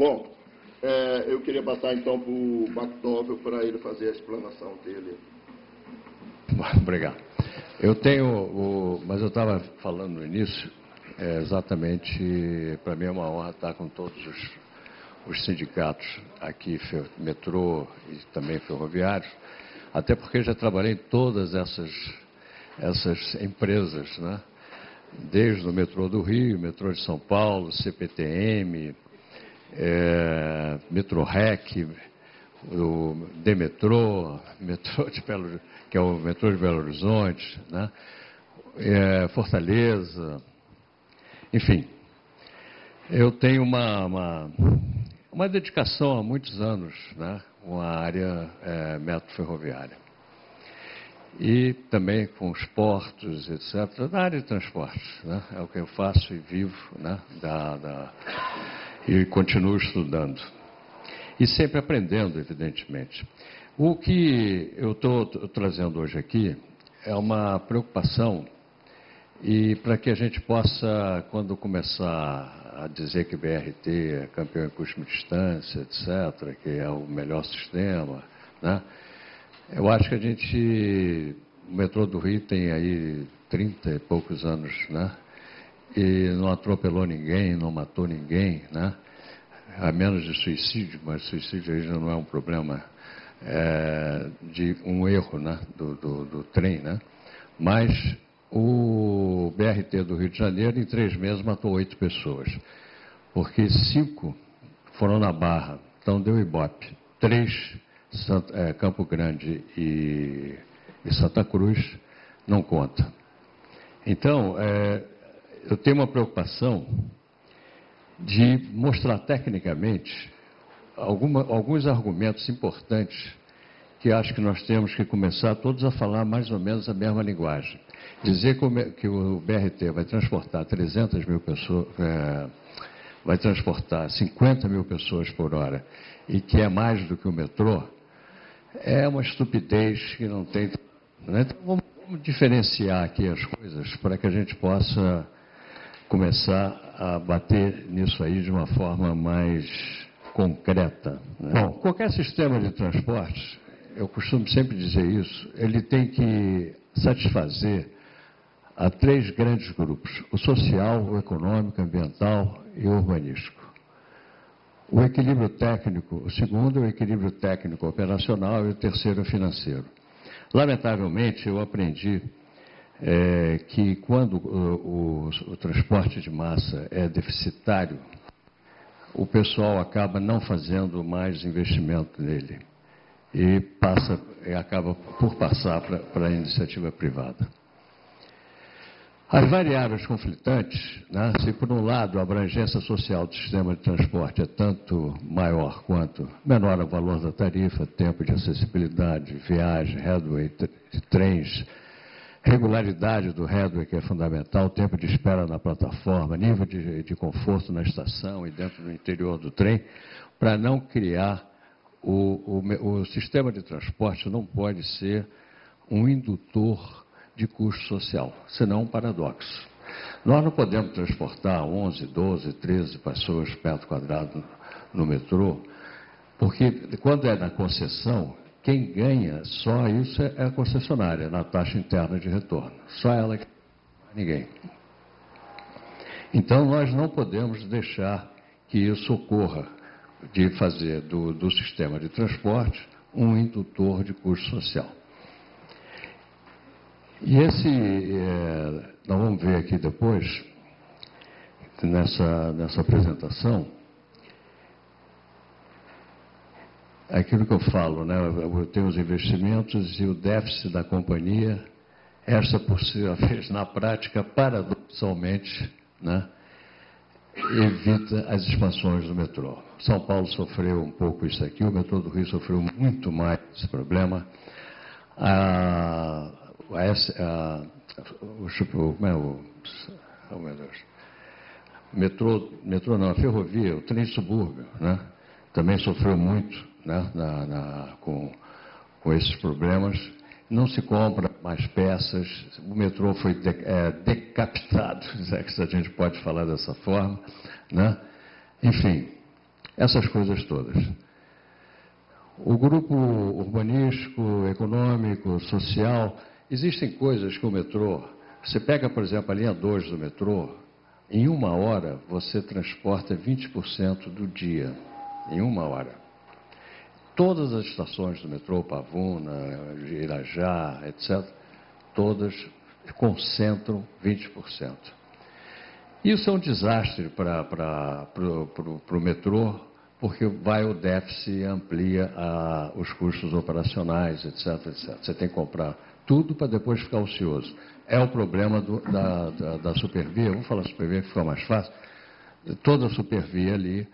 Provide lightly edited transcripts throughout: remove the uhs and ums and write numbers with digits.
Bom, eu queria passar então para o McDowell para ele fazer a explanação dele. Obrigado. Mas eu estava falando no início, exatamente, para mim é uma honra estar com todos os sindicatos aqui, metrô e também ferroviários, até porque já trabalhei em todas essas empresas, né? Desde o metrô do Rio, metrô de São Paulo, CPTM, Metrorec, o Demetrô, que é o metrô de Belo Horizonte, né? Fortaleza, enfim. Eu tenho uma dedicação há muitos anos, né, com a área metro-ferroviária. E também com os portos, etc., na área de transportes, né? É o que eu faço e vivo, né, e continuo estudando. E sempre aprendendo, evidentemente. O que eu estou trazendo hoje aqui é uma preocupação, e para que a gente possa, quando começar a dizer que o BRT é campeão em curta distância, etc., que é o melhor sistema, né? Eu acho que o metrô do Rio tem aí 30 e poucos anos, né? E não atropelou ninguém, não matou ninguém, né? A menos de suicídio, mas suicídio aí já não é um problema de um erro, né, do trem, né? Mas o BRT do Rio de Janeiro, em 3 meses, matou 8 pessoas, porque 5 foram na Barra, então deu Ibope, 3 Campo Grande e Santa Cruz não conta. Então, eu tenho uma preocupação de mostrar tecnicamente alguns argumentos importantes que acho que nós temos que começar todos a falar mais ou menos a mesma linguagem. Dizer que o BRT vai transportar 300 mil pessoas, vai transportar 50 mil pessoas por hora e que é mais do que o metrô, é uma estupidez que não tem... Né? Então, vamos diferenciar aqui as coisas para que a gente possa começar a bater nisso aí de uma forma mais concreta, né? Bom, qualquer sistema de transporte, eu costumo sempre dizer isso, ele tem que satisfazer a 3 grandes grupos: o social, o econômico, o ambiental e o urbanístico. O equilíbrio técnico, o segundo é o equilíbrio técnico operacional e o terceiro é o financeiro. Lamentavelmente, eu aprendi que quando o transporte de massa é deficitário, o pessoal acaba não fazendo mais investimento nele e acaba por passar para a iniciativa privada. As variáveis conflitantes, né, se por um lado a abrangência social do sistema de transporte é tanto maior quanto menor o valor da tarifa, tempo de acessibilidade, viagem, headway, de trens, regularidade do headway, que é fundamental, tempo de espera na plataforma, nível de conforto na estação e dentro do interior do trem, para não criar o sistema de transporte não pode ser um indutor de custo social, senão um paradoxo. Nós não podemos transportar 11, 12, 13 pessoas por metro quadrado no metrô, porque quando é na concessão, quem ganha só isso é a concessionária, na taxa interna de retorno. Só ela que ninguém. Então, nós não podemos deixar que isso ocorra, de fazer do sistema de transporte um indutor de custo social. E nós vamos ver aqui depois, nessa apresentação, aquilo que eu falo, né? Eu tenho os investimentos e o déficit da companhia, essa por sua vez, na prática, paradoxalmente, né, evita as expansões do metrô. São Paulo sofreu um pouco isso aqui, o metrô do Rio sofreu muito mais esse problema. A ferrovia, o trem subúrbio, né, também sofreu muito, né, com esses problemas. Não se compra mais peças, o metrô foi decapitado, se a gente pode falar dessa forma, né? Enfim, essas coisas todas. O grupo urbanístico, econômico, social, existem coisas que o metrô, você pega, por exemplo, a linha 2 do metrô, em 1 hora você transporta 20% do dia, em 1 hora. Todas as estações do metrô, Pavuna, Irajá, etc., todas concentram 20%. Isso é um desastre para o metrô, porque vai o déficit e amplia os custos operacionais, etc, etc. Você tem que comprar tudo para depois ficar ocioso. É o problema da supervia, vamos falar supervia que fica mais fácil, toda a supervia ali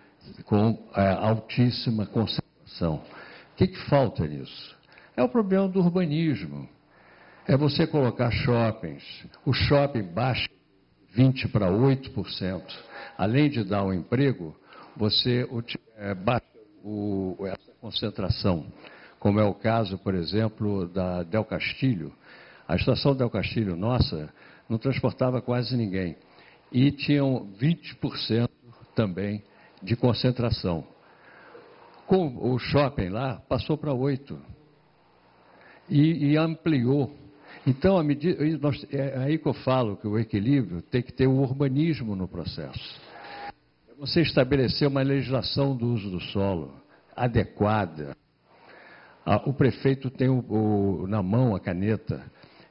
com altíssima concentração. O que falta nisso? É o problema do urbanismo. É você colocar shoppings. O shopping baixa 20% para 8%. Além de dar um emprego, você baixa essa concentração. Como é o caso, por exemplo, da Del Castillo. A estação Del Castillo nossa não transportava quase ninguém. E tinham 20% também de concentração. Com o shopping lá, passou para 8%. E ampliou. Então, é aí que eu falo que o equilíbrio tem que ter o urbanismo no processo. Você estabelecer uma legislação do uso do solo adequada. O prefeito tem na mão a caneta.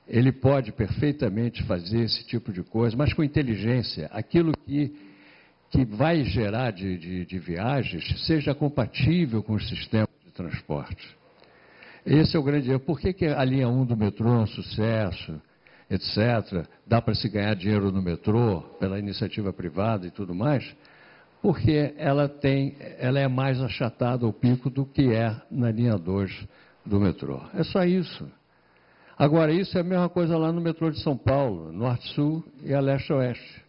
Ele pode perfeitamente fazer esse tipo de coisa, mas com inteligência. Aquilo que vai gerar de viagens seja compatível com o sistema de transporte. Esse é o grande erro. Por que a linha 1 do metrô é um sucesso, etc.? Dá para se ganhar dinheiro no metrô pela iniciativa privada e tudo mais? Porque ela é mais achatada ao pico do que é na linha 2 do metrô. É só isso. Agora, isso é a mesma coisa lá no metrô de São Paulo, Norte-Sul e a Leste-Oeste,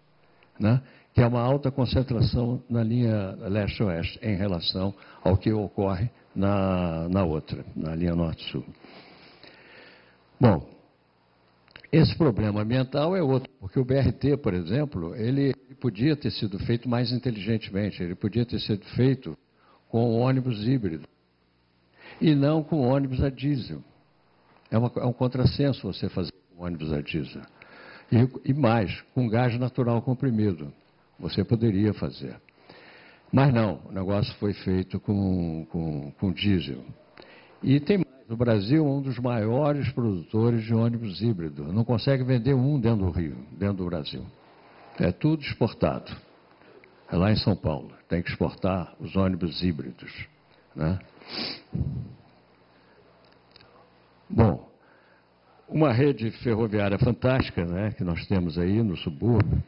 né? Que é uma alta concentração na linha Leste-Oeste em relação ao que ocorre na outra, na linha Norte-Sul. Bom, esse problema ambiental é outro, porque o BRT, por exemplo, ele podia ter sido feito mais inteligentemente, ele podia ter sido feito com ônibus híbrido e não com ônibus a diesel. É um contrassenso você fazer com ônibus a diesel. E mais, com gás natural comprimido, você poderia fazer. Mas não, o negócio foi feito com diesel. E tem mais, o Brasil é um dos maiores produtores de ônibus híbrido. Não consegue vender um dentro do Rio, dentro do Brasil. É tudo exportado. É lá em São Paulo. Tem que exportar os ônibus híbridos, né? Bom, uma rede ferroviária fantástica, né, que nós temos aí no subúrbio,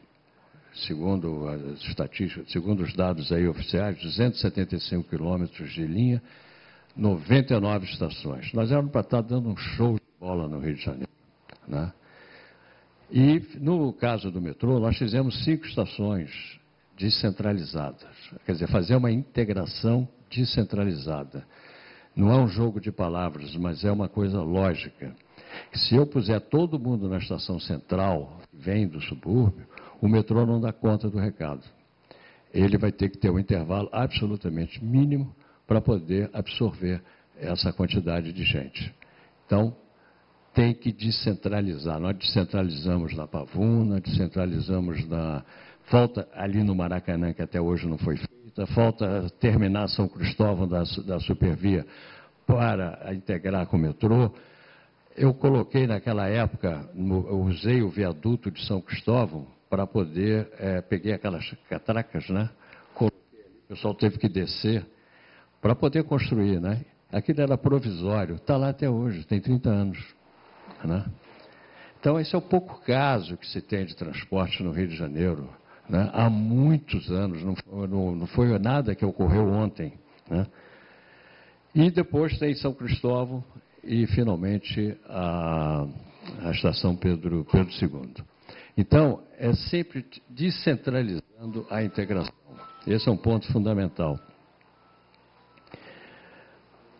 segundo as estatísticas, segundo os dados aí oficiais, 275 quilômetros de linha, 99 estações. Nós éramos para estar dando um show de bola no Rio de Janeiro, né? E, no caso do metrô, nós fizemos 5 estações descentralizadas. Quer dizer, fazer uma integração descentralizada. Não é um jogo de palavras, mas é uma coisa lógica. Se eu puser todo mundo na estação central, que vem do subúrbio, o metrô não dá conta do recado. Ele vai ter que ter um intervalo absolutamente mínimo para poder absorver essa quantidade de gente. Então, tem que descentralizar. Nós descentralizamos na Pavuna, descentralizamos falta ali no Maracanã, que até hoje não foi feita, falta terminar São Cristóvão da Supervia para integrar com o metrô. Eu coloquei naquela época, eu usei o viaduto de São Cristóvão para poder, peguei aquelas catracas, né? O pessoal teve que descer para poder construir, né? Aquilo era provisório, está lá até hoje, tem 30 anos. Né? Então, esse é o pouco caso que se tem de transporte no Rio de Janeiro, né? Há muitos anos, não foi nada que ocorreu ontem, né? E depois tem São Cristóvão e, finalmente, a estação Pedro II. Então, é sempre descentralizando a integração. Esse é um ponto fundamental.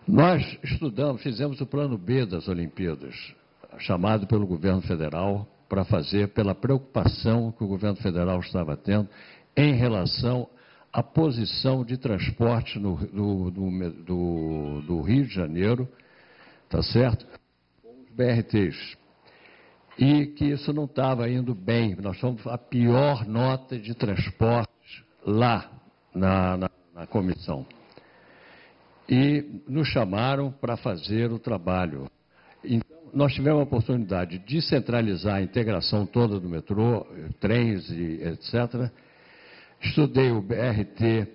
Nós fizemos o plano B das Olimpíadas, chamado pelo governo federal para fazer pela preocupação que o governo federal estava tendo em relação a posição de transporte do Rio de Janeiro, tá certo? Com os BRTs. E que isso não estava indo bem. Nós somos a pior nota de transporte lá na comissão. E nos chamaram para fazer o trabalho. Então, nós tivemos a oportunidade de centralizar a integração toda do metrô, trens e etc. Estudei o BRT,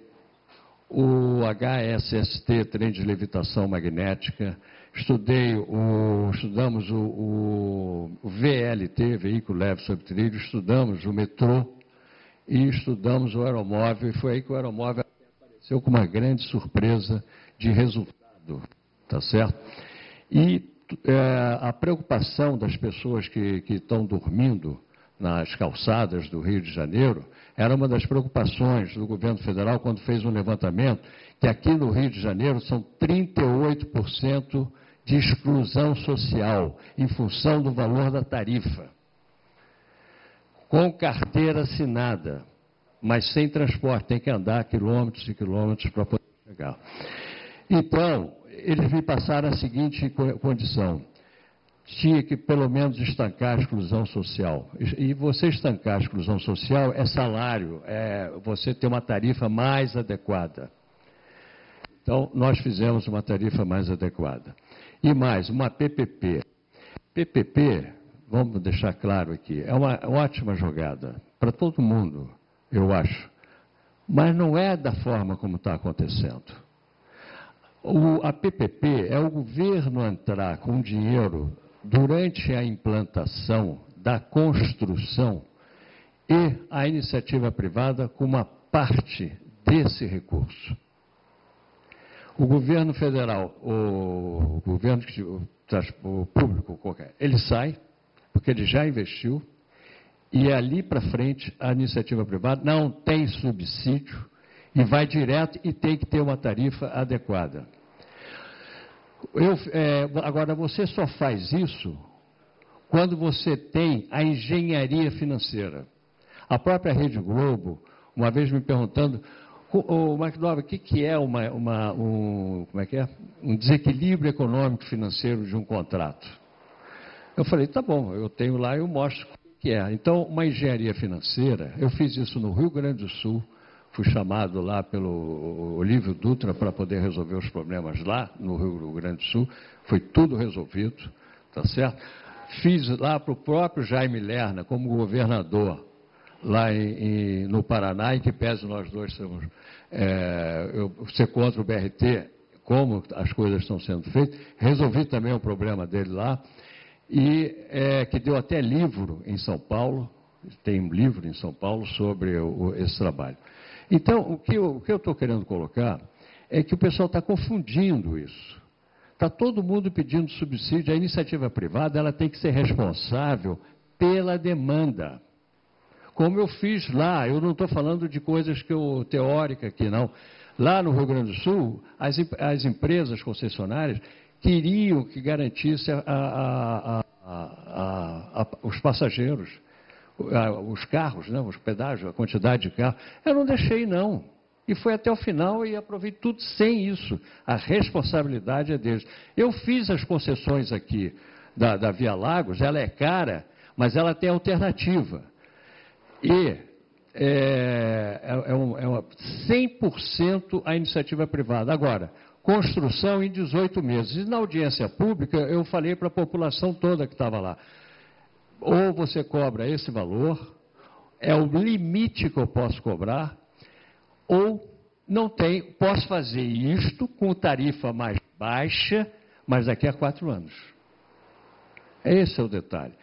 o HSST, trem de levitação magnética, estudamos o VLT, veículo leve sobre trilho, estudamos o metrô e estudamos o aeromóvel, e foi aí que o aeromóvel apareceu com uma grande surpresa de resultado, tá certo? E a preocupação das pessoas que estão dormindo nas calçadas do Rio de Janeiro era uma das preocupações do governo federal quando fez um levantamento, que aqui no Rio de Janeiro são 38% de exclusão social, em função do valor da tarifa. Com carteira assinada, mas sem transporte, tem que andar quilômetros e quilômetros para poder chegar. Então, eles me passaram a seguinte condição: tinha que pelo menos estancar a exclusão social. E você estancar a exclusão social é salário, é você ter uma tarifa mais adequada. Então, nós fizemos uma tarifa mais adequada. E mais, uma PPP. PPP, vamos deixar claro aqui, é uma ótima jogada para todo mundo, eu acho. Mas não é da forma como está acontecendo. A PPP é o governo entrar com dinheiro durante a implantação da construção e a iniciativa privada com uma parte desse recurso. O governo federal, o público qualquer, ele sai, porque ele já investiu, e ali para frente a iniciativa privada não tem subsídio e vai direto e tem que ter uma tarifa adequada. Agora, você só faz isso quando você tem a engenharia financeira. A própria Rede Globo, uma vez me perguntando, McDowell, o que é um desequilíbrio econômico financeiro de um contrato? Eu falei, tá bom, eu tenho lá e eu mostro o que é. Então, uma engenharia financeira, eu fiz isso no Rio Grande do Sul, fui chamado lá pelo Olívio Dutra para poder resolver os problemas lá no Rio Grande do Sul, foi tudo resolvido, tá certo? Fiz lá para o próprio Jaime Lerner, como governador, lá no Paraná, em que pese nós dois ser contra o BRT, como as coisas estão sendo feitas, resolvi também o problema dele lá, e que deu até livro em São Paulo, tem um livro em São Paulo sobre esse trabalho. Então, o que eu estou querendo colocar é que o pessoal está confundindo isso. Está todo mundo pedindo subsídio. A iniciativa privada ela tem que ser responsável pela demanda. Como eu fiz lá, eu não estou falando de coisas teóricas aqui, não. Lá no Rio Grande do Sul, as empresas concessionárias queriam que garantisse os passageiros, os carros, né, os pedágios, a quantidade de carros. Eu não deixei, não. E foi até o final e aprovei tudo sem isso. A responsabilidade é deles. Eu fiz as concessões aqui da Via Lagos, ela é cara, mas ela tem alternativa. E é 100% a iniciativa privada. Agora, construção em 18 meses. E na audiência pública, eu falei para a população toda que estava lá, ou você cobra esse valor, é o limite que eu posso cobrar, ou não tem, posso fazer isto com tarifa mais baixa, mas daqui a 4 anos. Esse é o detalhe.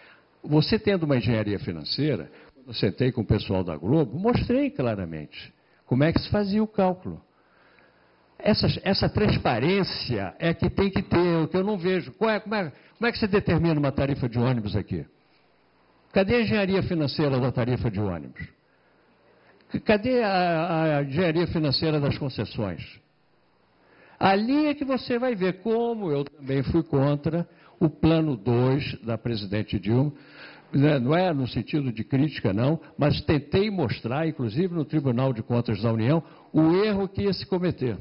Você tendo uma engenharia financeira, quando eu sentei com o pessoal da Globo, mostrei claramente como é que se fazia o cálculo. Essa transparência é que tem que ter, o que eu não vejo. Como é que se determina uma tarifa de ônibus aqui? Cadê a engenharia financeira da tarifa de ônibus? Cadê a engenharia financeira das concessões? Ali é que você vai ver como eu também fui contra o plano 2 da presidente Dilma. não é no sentido de crítica, não, mas tentei mostrar, inclusive no Tribunal de Contas da União, o erro que ia se cometer.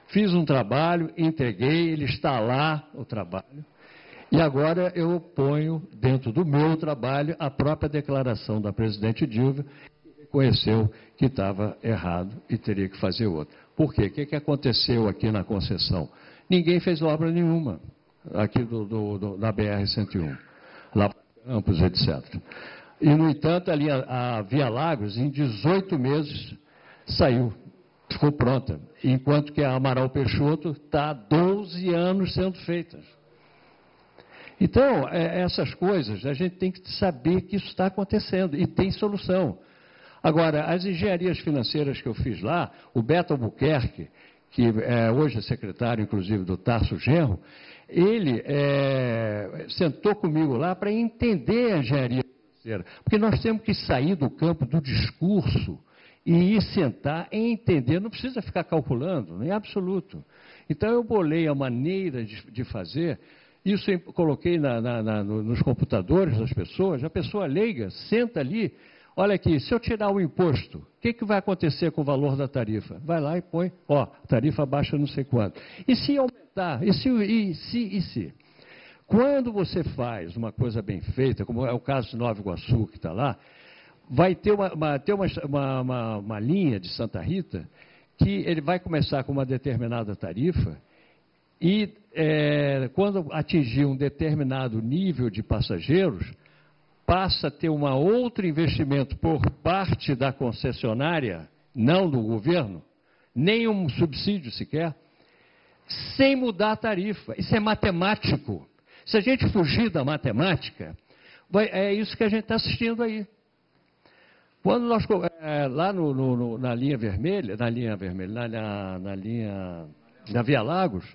Fiz um trabalho, entreguei, ele está lá, o trabalho, e agora eu ponho dentro do meu trabalho a própria declaração da presidente Dilma, que reconheceu que estava errado e teria que fazer outro. Por quê? O que aconteceu aqui na concessão? Ninguém fez obra nenhuma aqui da BR-101, lá para Campos, etc. E, no entanto, ali a Via Lagos, em 18 meses, saiu, ficou pronta, enquanto que a Amaral Peixoto está há 12 anos sendo feita. Então, essas coisas, a gente tem que saber que isso está acontecendo e tem solução. Agora, as engenharias financeiras que eu fiz lá, o Beto Albuquerque, que hoje é secretário, inclusive, do Tarso Genro, ele sentou comigo lá para entender a engenharia financeira, porque nós temos que sair do campo do discurso e ir sentar e entender, não precisa ficar calculando, em absoluto. Então, eu bolei a maneira de fazer, isso eu coloquei nos computadores das pessoas, a pessoa leiga senta ali, olha aqui, se eu tirar o imposto, o que vai acontecer com o valor da tarifa? Vai lá e põe, tarifa baixa não sei quanto. E se aumentar? E se? Quando você faz uma coisa bem feita, como é o caso de Nova Iguaçu, que está lá, vai ter uma linha de Santa Rita que ele vai começar com uma determinada tarifa e quando atingir um determinado nível de passageiros, passa a ter um outro investimento por parte da concessionária, não do governo, nem um subsídio sequer, sem mudar a tarifa. Isso é matemático. Se a gente fugir da matemática, é isso que a gente está assistindo aí. Quando nós, lá na linha vermelha, na Via Lagos,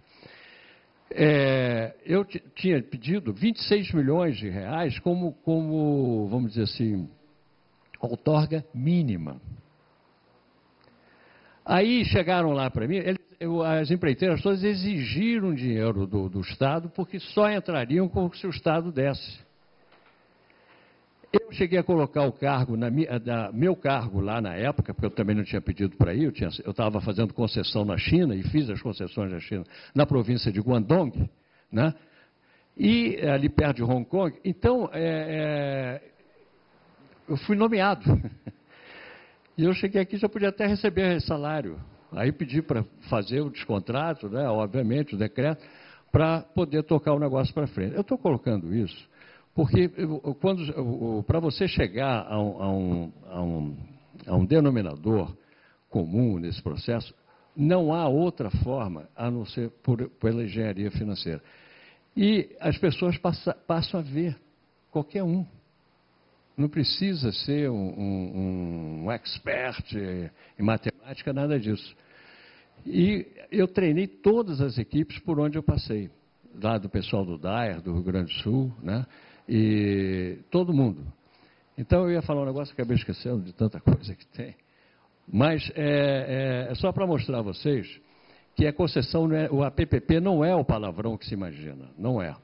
eu tinha pedido 26 milhões de reais como, vamos dizer assim, outorga mínima. Aí chegaram lá para mim, as empreiteiras todas exigiram dinheiro do Estado, porque só entrariam se o Estado desse. Eu cheguei a colocar o cargo, meu cargo lá na época, porque eu também não tinha pedido para ir, eu estava fazendo concessão na China, e fiz as concessões na China, na província de Guangdong, né? E ali perto de Hong Kong. Então, eu fui nomeado. E eu cheguei aqui, já podia até receber salário. Aí pedi para fazer o descontrato, né, obviamente, o decreto, para poder tocar o negócio para frente. Eu estou colocando isso porque para você chegar a um denominador comum nesse processo, não há outra forma a não ser pela engenharia financeira. E as pessoas passam a ver, qualquer um. Não precisa ser um expert em matemática, nada disso. E eu treinei todas as equipes por onde eu passei. Lá do pessoal do DAER, do Rio Grande do Sul, né? E todo mundo. Então, eu ia falar um negócio, acabei esquecendo de tanta coisa que tem. Mas é só para mostrar a vocês que a concessão, o APPP não é o palavrão que se imagina, não é.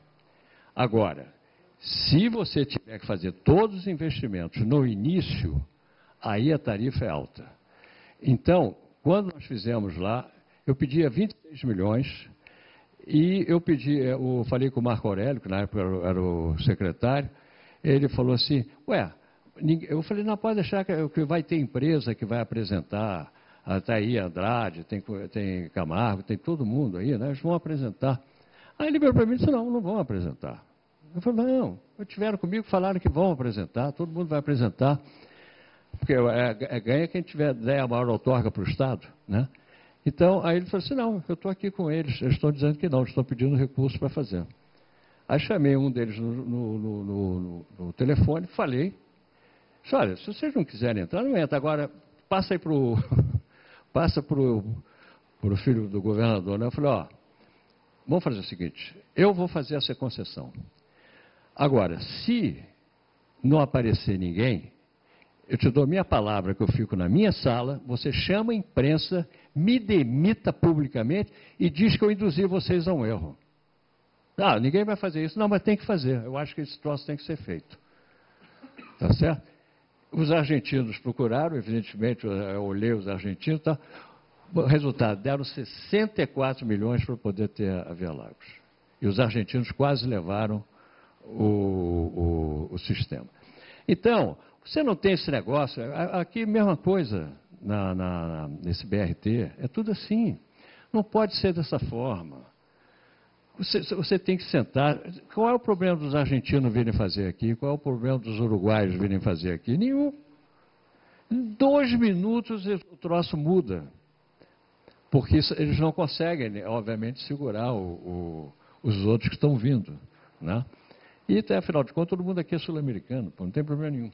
Agora, se você tiver que fazer todos os investimentos no início, aí a tarifa é alta. Então, quando nós fizemos lá, eu pedia 26 milhões e eu falei com o Marco Aurélio, que na época era o secretário, ele falou assim, eu falei, não, pode deixar que vai ter empresa que vai apresentar, está aí Andrade, tem Camargo, tem todo mundo aí, né? Eles vão apresentar. Aí ele veio para mim e disse, não vão apresentar. Eu falei, não, tiveram comigo, falaram que vão apresentar, todo mundo vai apresentar, porque ganha quem tiver ideia maior outorga para o Estado, né? Então, aí ele falou assim, não, eu estou aqui com eles estão dizendo que não, estão pedindo recurso para fazer. Aí chamei um deles no telefone, falei, disse, olha, se vocês não quiserem entrar, não entra. Agora, passa aí passa para o filho do governador, né? Eu falei, vamos fazer o seguinte, eu vou fazer essa concessão. Agora, se não aparecer ninguém, eu te dou minha palavra que eu fico na minha sala, você chama a imprensa, me demita publicamente e diz que eu induzi vocês a um erro. Ninguém vai fazer isso. Não, mas tem que fazer. Eu acho que esse troço tem que ser feito. Tá certo? Os argentinos procuraram, evidentemente, eu olhei os argentinos, tá? O resultado, deram 64 milhões para poder ter a Via Lagos. E os argentinos quase levaram o sistema. Então, você não tem esse negócio, aqui mesma coisa nesse BRT, é tudo assim. Não pode ser dessa forma. Você tem que sentar. Qual é o problema dos argentinos virem fazer aqui? Qual é o problema dos uruguaios virem fazer aqui? Nenhum. Em 2 minutos o troço muda. Porque eles não conseguem, obviamente, segurar os outros que estão vindo. Né? E, até, afinal de contas, todo mundo aqui é sul-americano, não tem problema nenhum,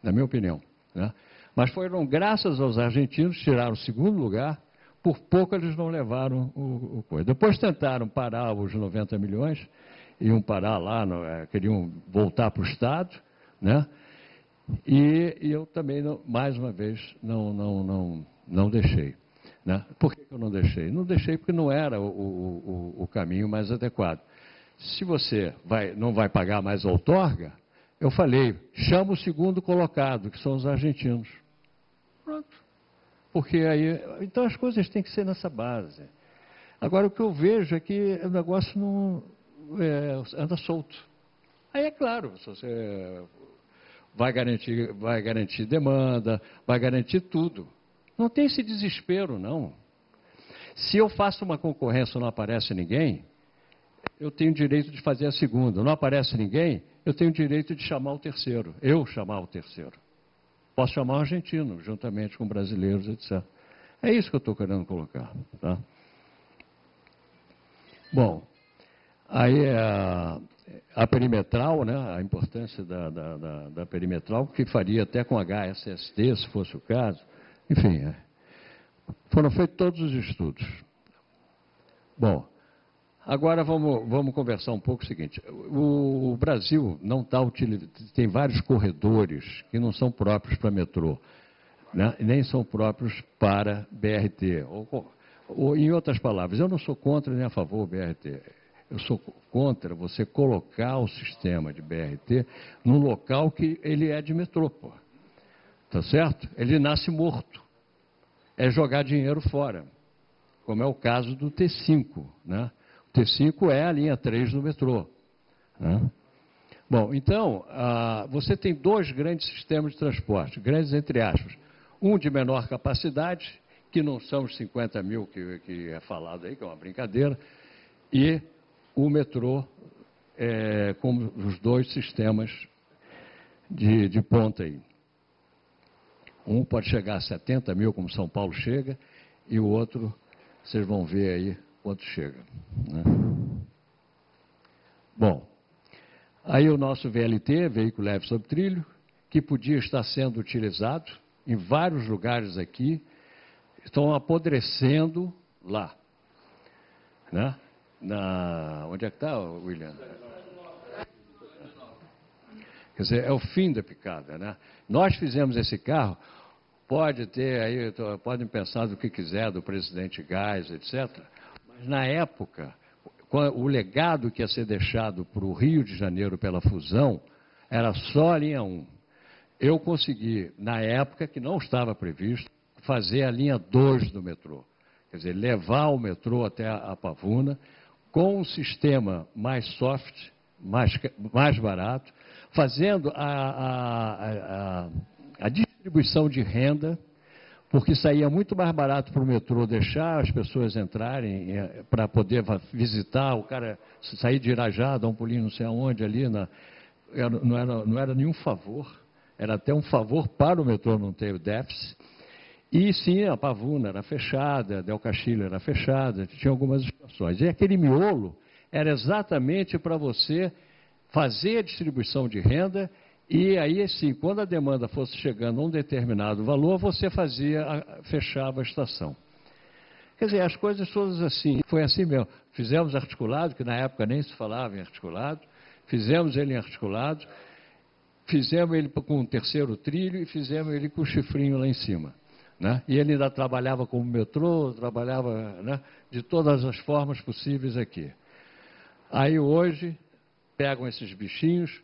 na minha opinião. Né? Mas foram graças aos argentinos, tiraram o segundo lugar. Por pouco eles não levaram o coisa. Depois tentaram parar os 90 milhões, iam parar lá, queriam voltar para o Estado, né? E eu também, mais uma vez, não deixei. Né? Por que eu não deixei? Não deixei porque não era o caminho mais adequado. Se você não vai pagar mais a outorga, eu falei, chama o segundo colocado, que são os argentinos. Pronto. Porque aí, então as coisas têm que ser nessa base. Agora, o que eu vejo é que o negócio não anda solto. Aí é claro, você vai garantir demanda, vai garantir tudo. Não tem esse desespero, não. Se eu faço uma concorrência e não aparece ninguém, eu tenho direito de fazer a segunda. Não aparece ninguém, eu tenho direito de chamar o terceiro. Eu chamar o terceiro. Posso chamar o argentino, juntamente com brasileiros, etc. É isso que eu estou querendo colocar. Tá? Bom, aí a perimetral, né, a importância da perimetral, que faria até com HSST, se fosse o caso. Enfim, foram feitos todos os estudos. Bom, agora vamos conversar um pouco o seguinte. O Brasil não está utilizando, tem vários corredores que não são próprios para metrô, né? Nem são próprios para BRT. Ou, em outras palavras, eu não sou contra nem a favor do BRT. Eu sou contra você colocar o sistema de BRT num local que ele é de metrô, pô. Tá certo? Ele nasce morto. É jogar dinheiro fora, como é o caso do T5, né? T5 é a linha 3 do metrô. Né? Bom, então, você tem 2 grandes sistemas de transporte, grandes entre aspas. Um de menor capacidade, que não são os 50 mil que é falado aí, que é uma brincadeira, e o metrô com os 2 sistemas de ponta aí. Um pode chegar a 70 mil, como São Paulo chega, e o outro, vocês vão ver aí, quanto chega. Né? Bom, aí o nosso VLT, Veículo Leve sobre Trilho, que podia estar sendo utilizado em vários lugares aqui, estão apodrecendo lá. Né? Onde é que está, William? Quer dizer, é o fim da picada. Né? Nós fizemos esse carro, pode ter aí, podem pensar do que quiser, do presidente Gás, etc., mas na época, o legado que ia ser deixado para o Rio de Janeiro pela fusão era só a linha 1. Eu consegui, na época, que não estava previsto, fazer a linha 2 do metrô. Quer dizer, levar o metrô até a Pavuna, com um sistema mais soft, mais barato, fazendo a distribuição de renda, porque saía muito mais barato para o metrô deixar as pessoas entrarem para poder visitar, o cara sair de Irajá, dar um pulinho não sei aonde ali, não era nenhum favor, era até um favor para o metrô não ter o déficit. E sim, a Pavuna era fechada, a Del Castilho era fechada, tinha algumas estações. E aquele miolo era exatamente para você fazer a distribuição de renda. E aí, sim, quando a demanda fosse chegando a um determinado valor, você fechava a estação. Quer dizer, as coisas todas assim, foi assim mesmo. Fizemos articulado, que na época nem se falava em articulado, fizemos ele em articulado, fizemos ele com um terceiro trilho e fizemos ele com o chifrinho lá em cima. Né? E ele ainda trabalhava como metrô, trabalhava, né, de todas as formas possíveis aqui. Aí hoje, pegam esses bichinhos,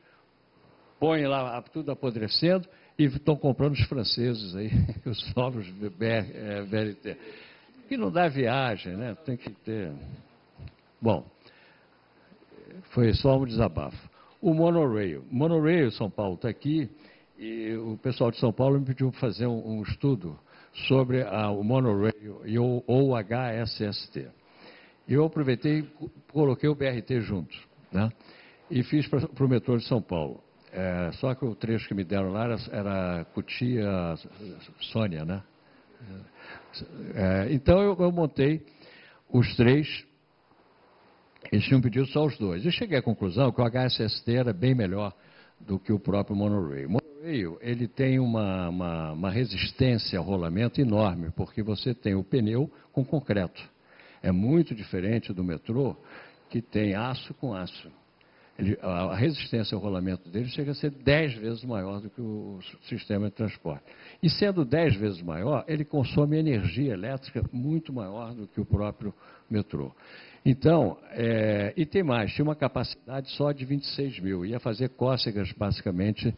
põem lá tudo apodrecendo e estão comprando os franceses aí, os novos VLT. Que não dá viagem, né? Tem que ter... Bom, foi só um desabafo. O monorail. Monorail, São Paulo está aqui, e o pessoal de São Paulo me pediu para fazer um estudo sobre o monorail ou o HSST. Eu aproveitei e coloquei o BRT junto, né? E fiz para o metrô de São Paulo. Só que o trecho que me deram lá era Cotia, Sônia, né? Então eu montei os três. Eles tinham pedido só os dois. Eu cheguei à conclusão que o HSST era bem melhor do que o próprio monorail. O monorail, ele tem uma resistência ao rolamento enorme, porque você tem o pneu com concreto. É muito diferente do metrô, que tem aço com aço. A resistência ao rolamento dele chega a ser 10 vezes maior do que o sistema de transporte. E sendo 10 vezes maior, ele consome energia elétrica muito maior do que o próprio metrô. Então, e tem mais, tinha uma capacidade só de 26 mil, ia fazer cócegas, basicamente,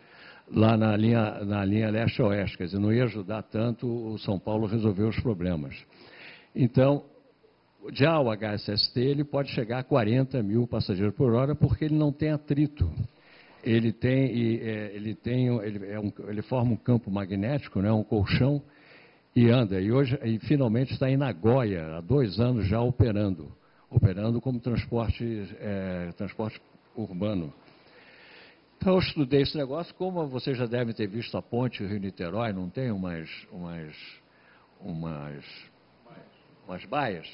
lá na linha leste-oeste, quer dizer, não ia ajudar tanto o São Paulo a resolver os problemas. Então, já o HSST, ele pode chegar a 40 mil passageiros por hora, porque ele não tem atrito. Ele forma um campo magnético, né, um colchão, e anda. E finalmente está em Nagoya, há 2 anos já operando como transporte urbano. Então, eu estudei esse negócio, como vocês já devem ter visto a ponte Rio-Niterói, não tem umas baias?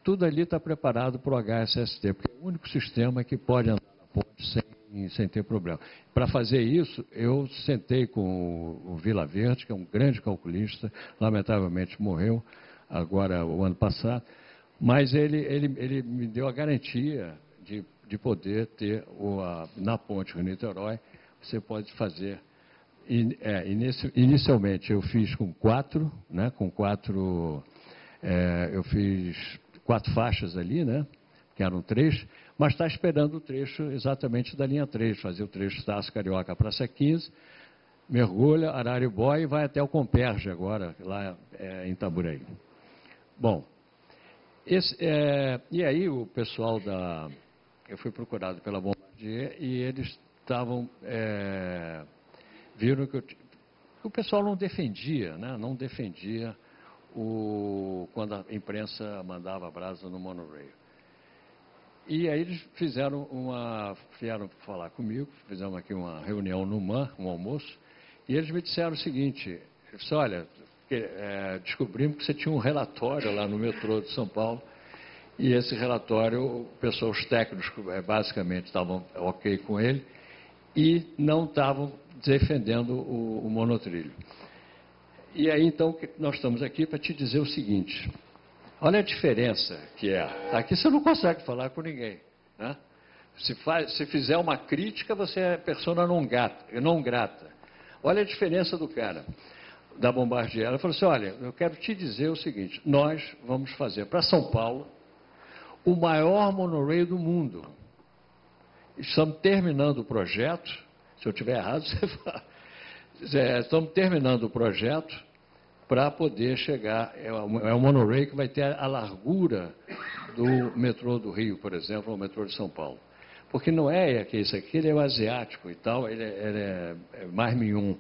Tudo ali está preparado para o HSST, porque é o único sistema que pode andar na ponte sem ter problema. Para fazer isso, eu sentei com o Vila Verde, que é um grande calculista, lamentavelmente morreu agora o ano passado, mas ele me deu a garantia de poder ter, na ponte Rio-Niterói, você pode fazer. Inicialmente eu fiz com 4, né, eu fiz 4 faixas ali, né, que eram 3, mas está esperando o trecho exatamente da linha 3, fazer o trecho Estácio Carioca, Praça 15, mergulha, Araribóia e vai até o Comperge agora, lá em Itaboraí. Bom, e aí o pessoal eu fui procurado pela Bombardier e eles viram que o pessoal não defendia, né, não defendia quando a imprensa mandava brasa no monorail. E aí eles vieram falar comigo, fizemos aqui uma reunião no MAN, um almoço, e eles me disseram o seguinte, olha, descobrimos que você tinha um relatório lá no metrô de São Paulo, e esse relatório, os técnicos basicamente estavam ok com ele, e não estavam defendendo o monotrilho. E aí, então, nós estamos aqui para te dizer o seguinte, olha a diferença que é. Aqui você não consegue falar com ninguém, né? Se fizer uma crítica, você é persona não grata. Olha a diferença do cara, da Bombardier. Ela falou assim, olha, eu quero te dizer o seguinte, nós vamos fazer para São Paulo o maior monorail do mundo. Estamos terminando o projeto, se eu estiver errado, você fala. Estamos terminando o projeto para poder chegar. É um monorail que vai ter a largura do metrô do Rio, por exemplo, ou o metrô de São Paulo. Porque não é que esse aqui, ele é o asiático e tal, ele é mais mignon.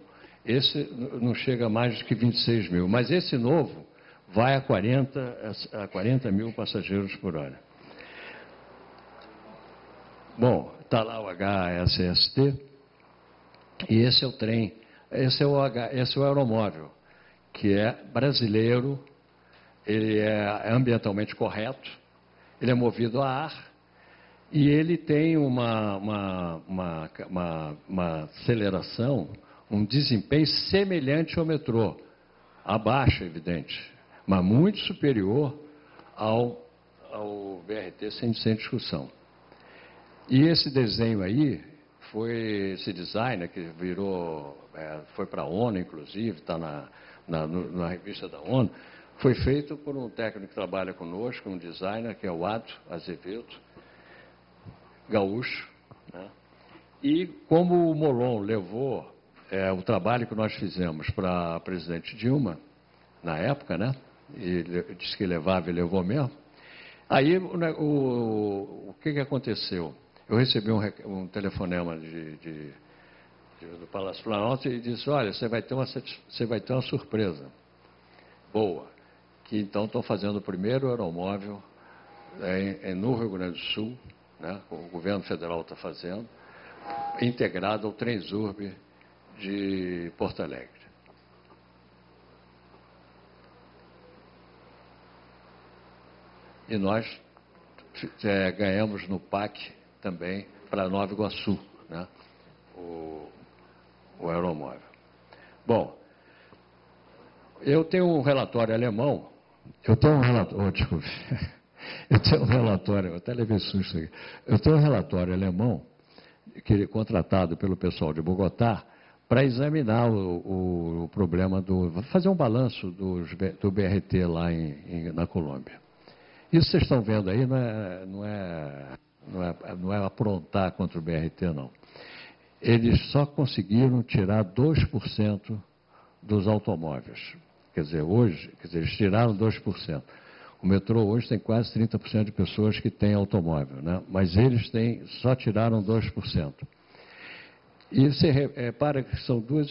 Esse não chega a mais do que 26 mil. Mas esse novo vai a 40 mil passageiros por hora. Bom, está lá o HSST, e esse é o trem. Esse é o aeromóvel, que é brasileiro, ele é ambientalmente correto, ele é movido a ar e ele tem uma aceleração, um desempenho semelhante ao metrô, abaixo, evidente, mas muito superior ao BRT sem discussão. E esse desenho aí, esse designer que foi para a ONU, inclusive, está na revista da ONU, foi feito por um técnico que trabalha conosco, um designer, que é o Ado Azevedo, gaúcho, né? E como o Molon levou o trabalho que nós fizemos para a presidente Dilma, na época, né? E disse que levava e levou mesmo. Aí, o que aconteceu? Eu recebi um telefonema do Palácio Planalto e disse, olha, você vai ter uma surpresa boa, que então estão fazendo o primeiro aeromóvel no Rio Grande do Sul, né? O governo federal está fazendo, integrado ao Transurb de Porto Alegre. E nós ganhamos no PAC também para Nova Iguaçu, né? O aeromóvel. Bom, eu tenho um relatório alemão, desculpe, eu tenho um relatório, eu até levei susto aqui, eu tenho um relatório alemão, contratado pelo pessoal de Bogotá, para examinar o problema fazer um balanço do BRT lá na Colômbia. Isso vocês estão vendo aí não é aprontar contra o BRT, não. Eles só conseguiram tirar 2% dos automóveis. Quer dizer, eles tiraram 2%. O metrô hoje tem quase 30% de pessoas que têm automóvel, né? Mas eles só tiraram 2%. E você repara que são duas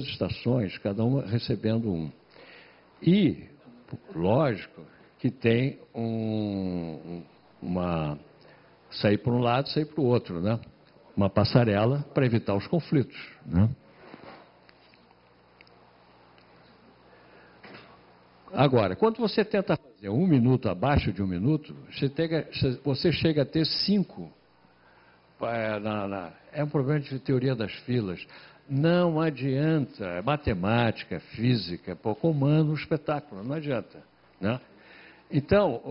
estações, cada uma recebendo um. E, lógico, que tem sair para um lado, sair para o outro, né? Uma passarela para evitar os conflitos, né? Agora, quando você tenta fazer 1 minuto abaixo de 1 minuto, você chega a ter 5. É um problema de teoria das filas. Não adianta, é matemática, física, comanda o espetáculo, não adianta, né? Então,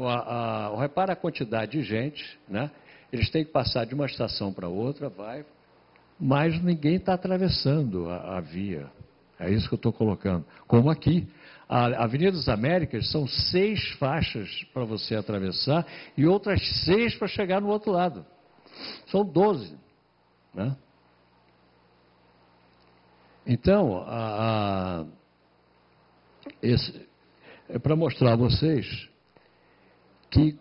repara a quantidade de gente, né? Eles têm que passar de uma estação para outra, mas ninguém está atravessando a via. É isso que eu estou colocando. Como aqui. A Avenida das Américas são 6 faixas para você atravessar e outras 6 para chegar no outro lado. São 12. Né? Então, é para mostrar a vocês que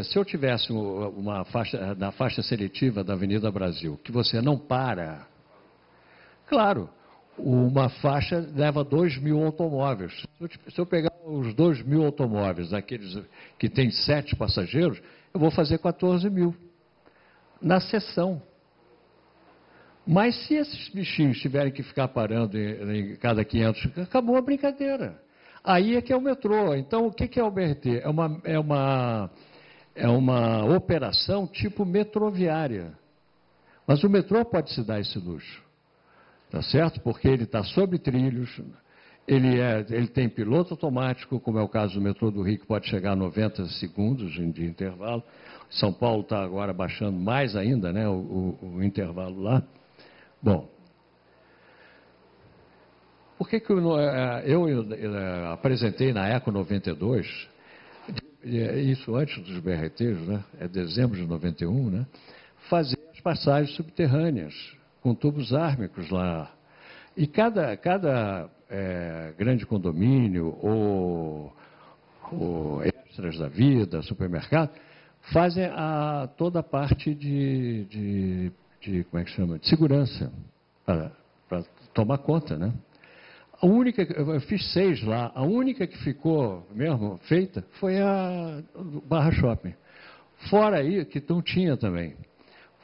se eu tivesse uma faixa, na faixa seletiva da Avenida Brasil, que você não para, claro, uma faixa leva 2.000 automóveis. Se eu pegar os 2.000 automóveis, aqueles que têm 7 passageiros, eu vou fazer 14.000 na seção. Mas se esses bichinhos tiverem que ficar parando em cada 500, acabou a brincadeira. Aí é que é o metrô. Então, o que é o BRT? É uma operação tipo metroviária. Mas o metrô pode se dar esse luxo. Tá certo? Porque ele está sob trilhos, ele tem piloto automático, como é o caso do metrô do Rio, que pode chegar a 90 segundos de intervalo. São Paulo está agora baixando mais ainda, né, o intervalo lá. Bom, por que eu apresentei na Eco 92, isso antes dos BRTs, né, é dezembro de 91, né, fazer as passagens subterrâneas, com tubos ármicos lá. E cada grande condomínio ou extras da vida, supermercado, fazem toda a parte de como é que chama? De segurança, para tomar conta, né? Eu fiz 6 lá, a única que ficou mesmo feita foi a Barra Shopping. Fora aí, que não tinha também.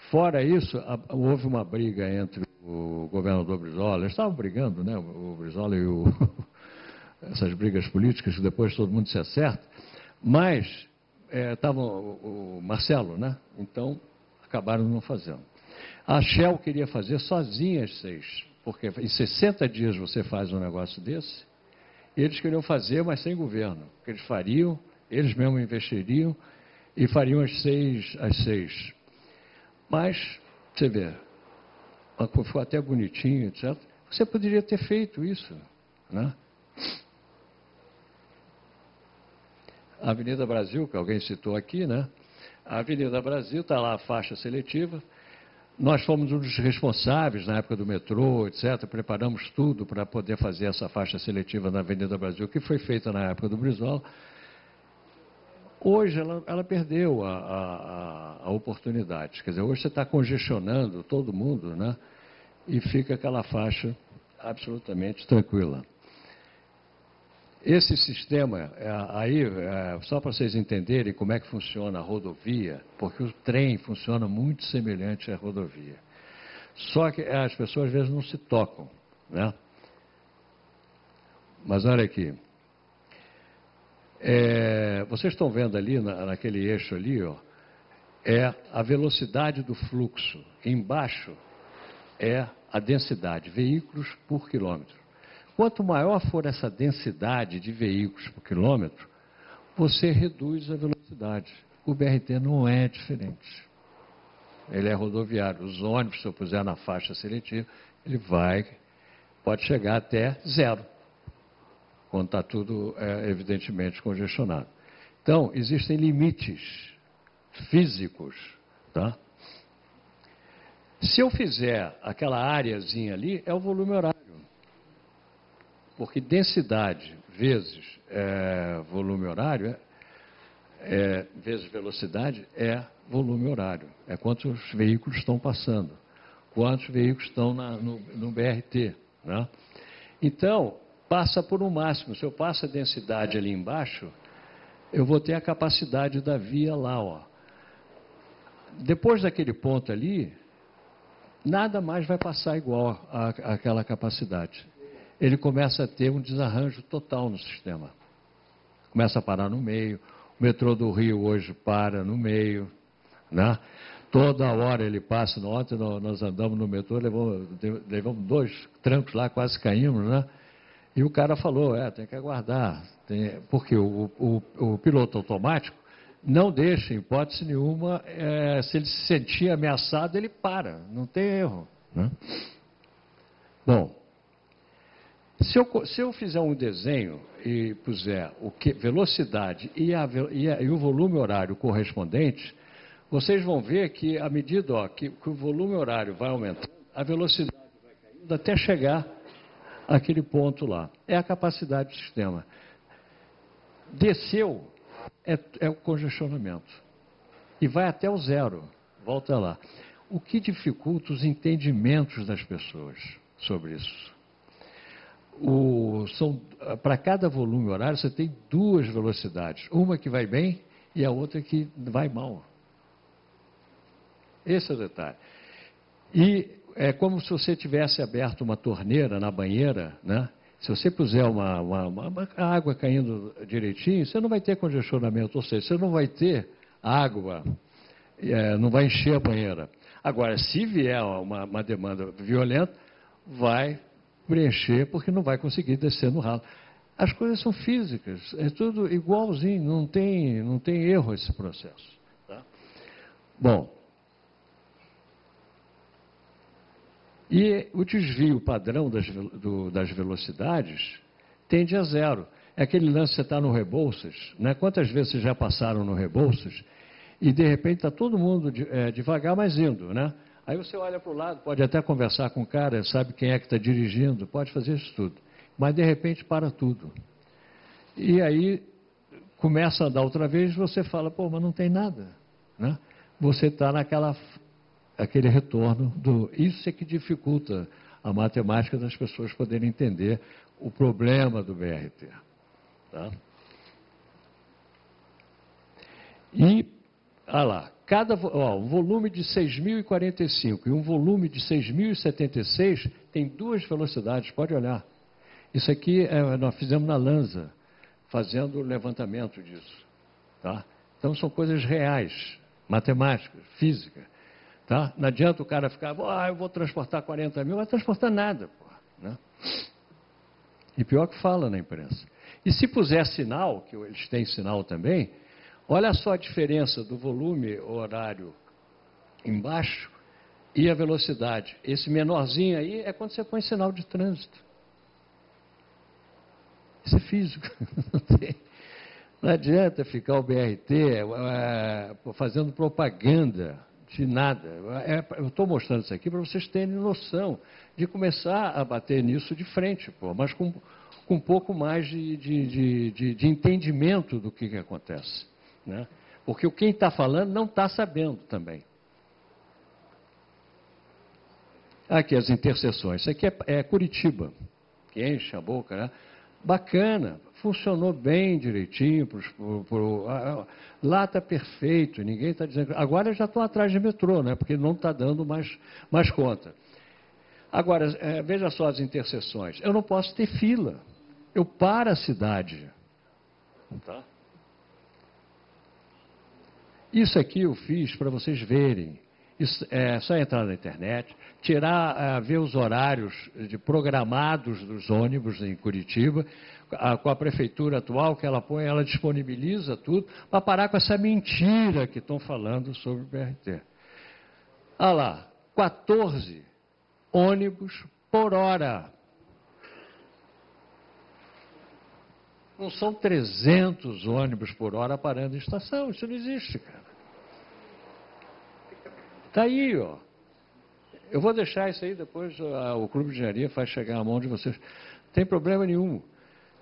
Fora isso, houve uma briga entre o governador Brizola, eles estavam brigando, né, o Brizola e essas brigas políticas, que depois todo mundo se acerta, mas estava o Marcelo, né, então acabaram não fazendo. A Shell queria fazer sozinha as 6, porque em 60 dias você faz um negócio desse, e eles queriam fazer, mas sem governo, porque eles fariam, eles mesmos investiriam e fariam as 6. Mas, você vê, foi até bonitinho, etc. Você poderia ter feito isso, né? A Avenida Brasil, que alguém citou aqui, né? A Avenida Brasil está lá a faixa seletiva. Nós fomos um dos responsáveis na época do metrô, etc. Preparamos tudo para poder fazer essa faixa seletiva na Avenida Brasil, que foi feita na época do Brizola. Hoje ela perdeu a oportunidade. Quer dizer, hoje você está congestionando todo mundo, né? E fica aquela faixa absolutamente tranquila. Esse sistema, só para vocês entenderem como é que funciona a rodovia, porque o trem funciona muito semelhante à rodovia. Só que as pessoas às vezes não se tocam, né? Mas olha aqui. Vocês estão vendo ali, naquele eixo ali, ó, é a velocidade do fluxo. Embaixo é a densidade, veículos por quilômetro. Quanto maior for essa densidade de veículos por quilômetro, você reduz a velocidade. O BRT não é diferente. Ele é rodoviário. Os ônibus, se eu puser na faixa seletiva, ele pode chegar até zero, quando está tudo, evidentemente, congestionado. Então, existem limites físicos, tá? Se eu fizer aquela áreazinha ali, é o volume horário. Porque densidade vezes volume horário, vezes velocidade, é volume horário. É quantos veículos estão passando, quantos veículos estão no BRT. Né? Então, passa por um máximo. Se eu passo a densidade ali embaixo, eu vou ter a capacidade da via lá. Ó. Depois daquele ponto ali, nada mais vai passar igual àquela capacidade. Ele começa a ter um desarranjo total no sistema. Começa a parar no meio. O metrô do Rio hoje para no meio. Né? Toda hora ele passa. Ontem nós andamos no metrô, levamos 2 trancos lá, quase caímos. Né? E o cara falou, tem que aguardar. Porque o piloto automático não deixa, em hipótese nenhuma, se ele se sentir ameaçado, ele para. Não tem erro. Né? Bom, se eu fizer um desenho e puser velocidade e o volume horário correspondente, vocês vão ver que, à medida que o volume horário vai aumentando, a velocidade vai caindo até chegar àquele ponto lá. É a capacidade do sistema. Desceu, é o congestionamento. E vai até o zero. Volta lá. O que dificulta os entendimentos das pessoas sobre isso? Para cada volume horário, você tem 2 velocidades. Uma que vai bem e a outra que vai mal. Esse é o detalhe. E é como se você tivesse aberto uma torneira na banheira, né? Se você puser uma água caindo direitinho, você não vai ter congestionamento, ou seja, você não vai ter água, não vai encher a banheira. Agora, se vier uma demanda violenta, vai preencher, porque não vai conseguir descer no ralo. As coisas são físicas, é tudo igualzinho, não tem erro esse processo. Tá? Bom, e o desvio padrão das velocidades tende a zero. É aquele lance que você está no Rebouças, né? Quantas vezes vocês já passaram no Rebouças e de repente está todo mundo devagar, mas indo, né? Aí você olha para o lado, pode até conversar com o cara, sabe quem é que está dirigindo, pode fazer isso tudo. Mas de repente para tudo. E aí começa a andar outra vez, você fala, pô, mas não tem nada. Né? Você está aquele retorno Isso é que dificulta a matemática das pessoas poderem entender o problema do BRT. Tá? E, olha lá, um volume de 6.045 e um volume de 6.076 tem 2 velocidades, pode olhar. Isso aqui nós fizemos na Lanza, fazendo o levantamento disso. Tá? Então são coisas reais, matemáticas, física. Tá? Não adianta o cara ficar, eu vou transportar 40 mil, não vai transportar nada. Porra, né? E pior que fala na imprensa. E se puser sinal, que eles têm sinal também, olha só a diferença do volume horário embaixo e a velocidade. Esse menorzinho aí é quando você põe sinal de trânsito. Isso é físico. Não adianta ficar o BRT fazendo propaganda de nada. Eu estou mostrando isso aqui para vocês terem noção de começar a bater nisso de frente, pô, mas com um pouco mais de entendimento do que acontece, né? Porque quem está falando não está sabendo também. Aqui as interseções. Isso aqui é Curitiba, que enche a boca, né? Bacana, funcionou bem direitinho. Lá está perfeito, ninguém está dizendo. Agora já estou atrás de metrô, né? Porque não está dando mais conta. Agora, veja só as interseções. Eu não posso ter fila. Eu paro a cidade. Tá? Isso aqui eu fiz para vocês verem. Isso, é só entrar na internet, ver os horários programados dos ônibus em Curitiba, com a prefeitura atual que ela põe, ela disponibiliza tudo, para parar com essa mentira que estão falando sobre o BRT. Olha lá, 14 ônibus por hora. Não são 300 ônibus por hora parando em estação, isso não existe, cara. Está aí, ó. Eu vou deixar isso aí, depois o Clube de Engenharia faz chegar à mão de vocês. Não tem problema nenhum.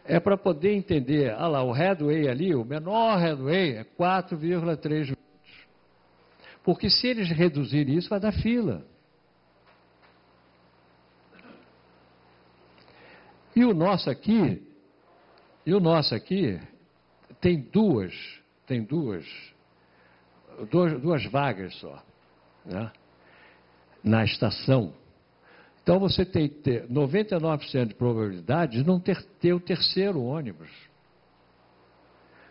É para poder entender. Olha lá, o headway ali, o menor headway é 4,3 minutos. Porque se eles reduzirem isso, vai dar fila. E o nosso aqui tem duas vagas só, né, na estação. Então você tem que ter 99% de probabilidade de não ter o terceiro ônibus.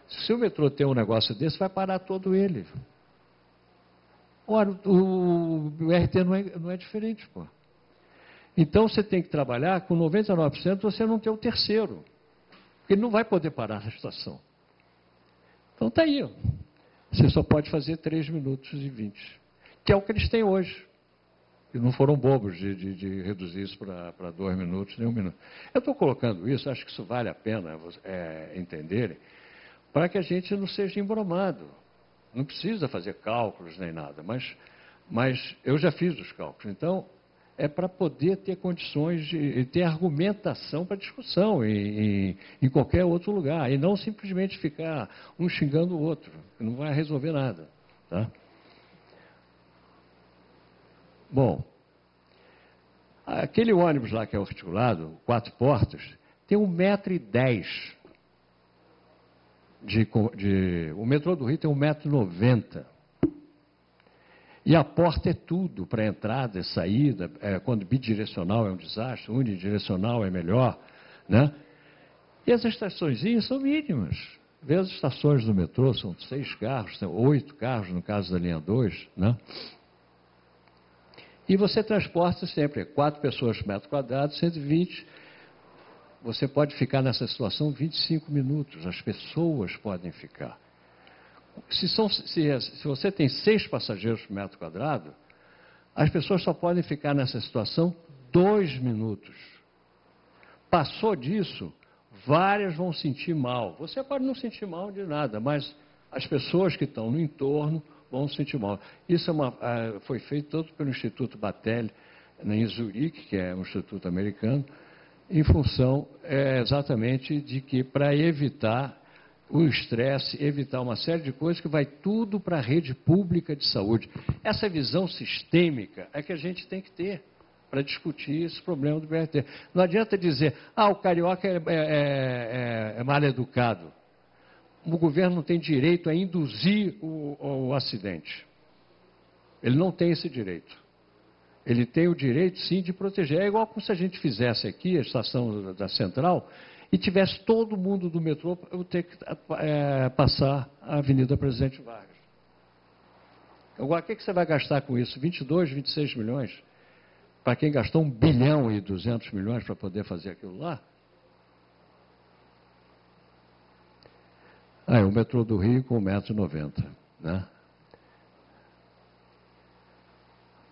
Se o metrô tem um negócio desse, vai parar todo ele. Ora, o RT não é diferente, pô. Então você tem que trabalhar com 99% você não ter o terceiro. Porque ele não vai poder parar na estação. Então está aí, ó. Você só pode fazer 3 minutos e 20. Que é o que eles têm hoje. E não foram bobos de reduzir isso para 2 minutos, nem 1 minuto. Eu estou colocando isso, acho que isso vale a pena entenderem, para que a gente não seja embromado. Não precisa fazer cálculos nem nada, mas eu já fiz os cálculos. Então, é para poder ter condições de ter argumentação para discussão em qualquer outro lugar, e não simplesmente ficar um xingando o outro, que não vai resolver nada. Tá? Bom, aquele ônibus lá que é articulado, 4 portas, tem 1,10 m. O metrô do Rio tem 1,90 m. E a porta é tudo para entrada e saída. Quando bidirecional é um desastre, unidirecional é melhor, né? E as estaçõezinhas são mínimas. Vê as estações do metrô, são 6 carros, tem 8 carros no caso da linha 2, né? E você transporta sempre 4 pessoas por metro quadrado, 120. Você pode ficar nessa situação 25 minutos, as pessoas podem ficar. Se você tem 6 passageiros por metro quadrado, as pessoas só podem ficar nessa situação 2 minutos. Passou disso, várias vão sentir mal. Você pode não sentir mal de nada, mas as pessoas que estão no entorno vão sentir mal. Isso foi feito todo pelo Instituto Battelle, em Zurique, que é um instituto americano, em função exatamente de que para evitar o estresse, evitar uma série de coisas que vai tudo para a rede pública de saúde. Essa visão sistêmica é que a gente tem que ter para discutir esse problema do BRT. Não adianta dizer, o carioca é mal educado. O governo não tem direito a induzir o acidente. Ele não tem esse direito. Ele tem o direito, sim, de proteger. É igual como se a gente fizesse aqui a estação da Central e tivesse todo mundo do metrô ter que passar a Avenida Presidente Vargas. Agora, o que você vai gastar com isso? 22, 26 milhões? Para quem gastou 1 bilhão e 200 milhões para poder fazer aquilo lá? O metrô do Rio com 1,90 m, né?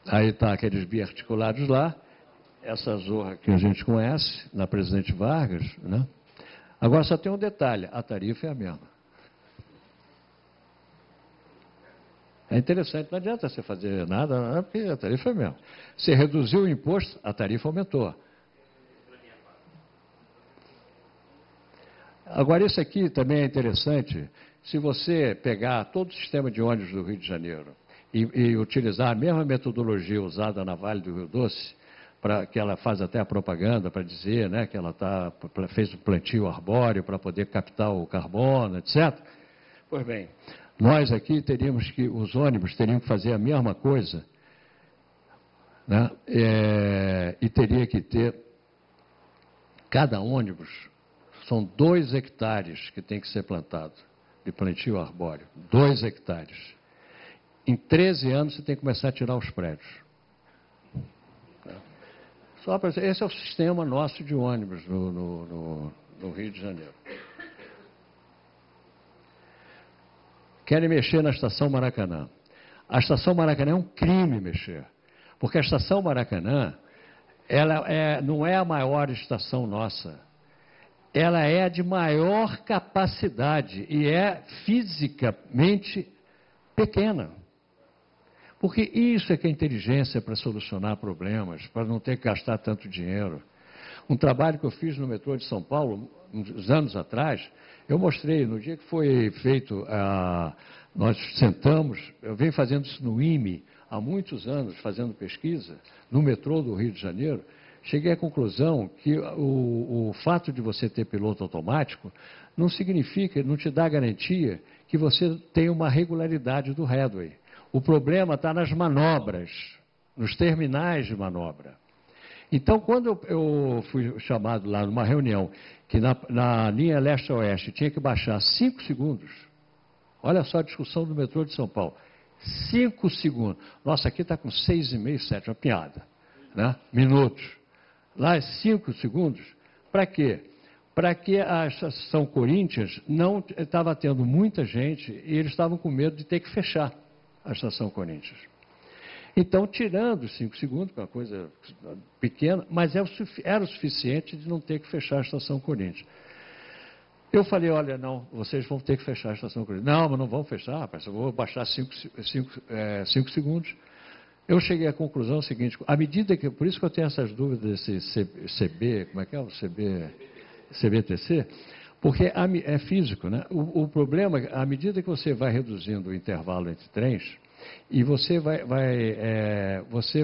Aí está aqueles biarticulados lá, essa zorra que a gente conhece, na Presidente Vargas, né? Agora só tem um detalhe, a tarifa é a mesma. É interessante, não adianta você fazer nada, porque a tarifa é mesmo. Você reduziu o imposto, a tarifa aumentou. Agora, isso aqui também é interessante, se você pegar todo o sistema de ônibus do Rio de Janeiro e utilizar a mesma metodologia usada na Vale do Rio Doce, que ela faz até a propaganda para dizer, né, que ela fez um plantio arbóreo para poder captar o carbono, etc. Pois bem, nós aqui os ônibus teriam que fazer a mesma coisa, né, e teria que ter, cada ônibus, são 2 hectares que tem que ser plantado de plantio arbóreo, 2 hectares. Em 13 anos você tem que começar a tirar os prédios. Esse é o sistema nosso de ônibus no Rio de Janeiro. Querem mexer na Estação Maracanã. A Estação Maracanã é um crime mexer, porque a Estação Maracanã não é a maior estação nossa. Ela é a de maior capacidade e é fisicamente pequena. Porque isso é que é inteligência para solucionar problemas, para não ter que gastar tanto dinheiro. Um trabalho que eu fiz no metrô de São Paulo, uns anos atrás, eu mostrei, no dia que foi feito, nós sentamos, eu venho fazendo isso no IME há muitos anos, fazendo pesquisa, no metrô do Rio de Janeiro, cheguei à conclusão que o fato de você ter piloto automático não significa, não te dá garantia que você tem uma regularidade do headway. O problema está nas manobras, nos terminais de manobra. Então, quando eu fui chamado lá numa reunião, que na linha leste-oeste tinha que baixar 5 segundos, olha só a discussão do metrô de São Paulo, 5 segundos. Nossa, aqui está com 6,5, 7, uma piada, né? Minutos. Lá é 5 segundos, para quê? Para que a estação Corinthians não estava tendo muita gente e eles estavam com medo de ter que fechar a estação Corinthians. Então, tirando os 5 segundos, que é uma coisa pequena, mas era o suficiente de não ter que fechar a estação Corinthians. Eu falei, olha, não, vocês vão ter que fechar a estação Corinthians. Não, mas não vão fechar, rapaz, eu vou baixar 5 segundos. Eu cheguei à conclusão seguinte, à medida que, por isso que eu tenho essas dúvidas desse CB, como é que é o CBTC, porque é físico, né? O problema é, à medida que você vai reduzindo o intervalo entre trens, e você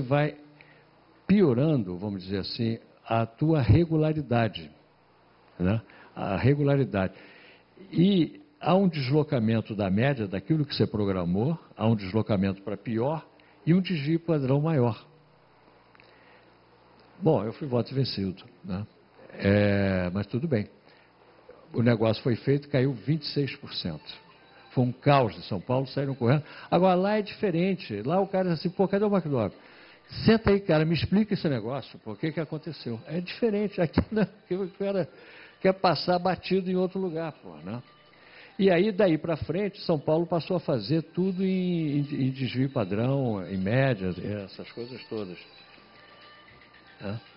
vai piorando, vamos dizer assim, a tua regularidade, né? A regularidade. E há um deslocamento da média daquilo que você programou, há um deslocamento para pior e um desvio padrão maior. Bom, eu fui voto vencido, né? Mas tudo bem. O negócio foi feito, caiu 26%. Foi um caos de São Paulo, saíram correndo. Agora, lá é diferente. Lá o cara diz assim, pô, cadê o McDonald's? Senta aí, cara, me explica esse negócio, por que aconteceu? É diferente. Aqui, né, o cara quer passar batido em outro lugar, pô, né? E aí, daí para frente, São Paulo passou a fazer tudo em desvio padrão, em média, essas coisas todas. É.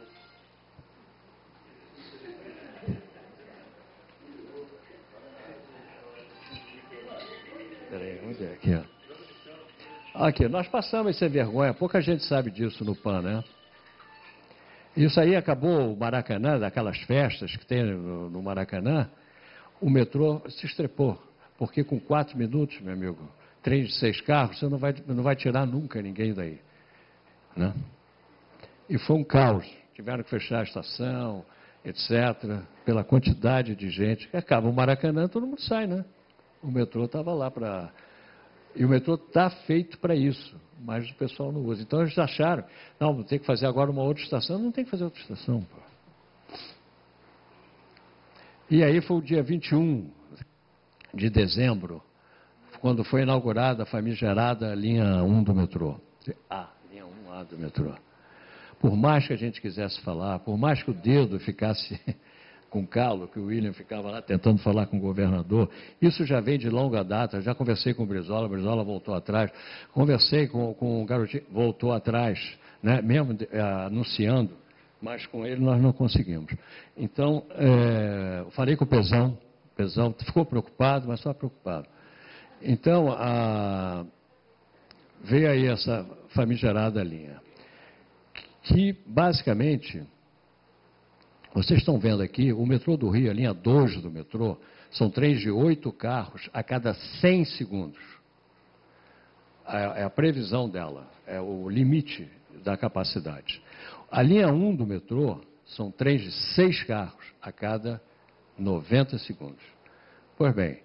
Peraí, vamos ver aqui, ó. Aqui, nós passamos sem vergonha, pouca gente sabe disso no PAN, né? Isso aí acabou o Maracanã, daquelas festas que tem no Maracanã, o metrô se estrepou, porque com 4 minutos, meu amigo, trem de 6 carros, você não vai tirar nunca ninguém daí, né? E foi um caos, tiveram que fechar a estação, etc., pela quantidade de gente. Acaba o Maracanã, todo mundo sai, né? O metrô estava lá para... E o metrô está feito para isso, mas o pessoal não usa. Então eles acharam, não, tem que fazer agora uma outra estação. Não tem que fazer outra estação, pô. E aí foi o dia 21 de dezembro, quando foi inaugurada a famigerada linha 1 do metrô. Linha 1A do metrô. Por mais que a gente quisesse falar, por mais que o dedo ficasse com calo, que o William ficava lá tentando falar com o governador, isso já vem de longa data, já conversei com o Brizola voltou atrás, conversei com o Garotinho, voltou atrás, né? Mesmo anunciando, mas com ele nós não conseguimos. Então, falei com o Pezão ficou preocupado, mas só preocupado. Então, veio aí essa famigerada linha, que basicamente, vocês estão vendo aqui, o metrô do Rio, a linha 2 do metrô, são trens de 8 carros a cada 100 segundos. É a previsão dela, é o limite da capacidade. A linha 1 do metrô são trens de 6 carros a cada 90 segundos. Pois bem,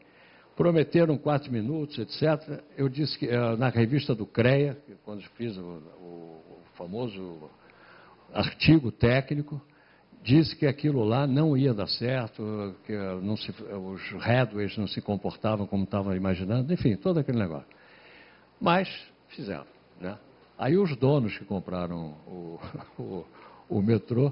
prometeram 4 minutos, etc. Eu disse que na revista do CREA, quando fiz o famoso artigo técnico, disse que aquilo lá não ia dar certo, que os headways não se comportavam como estavam imaginando, enfim, todo aquele negócio. Mas fizeram, né? Aí os donos que compraram o metrô,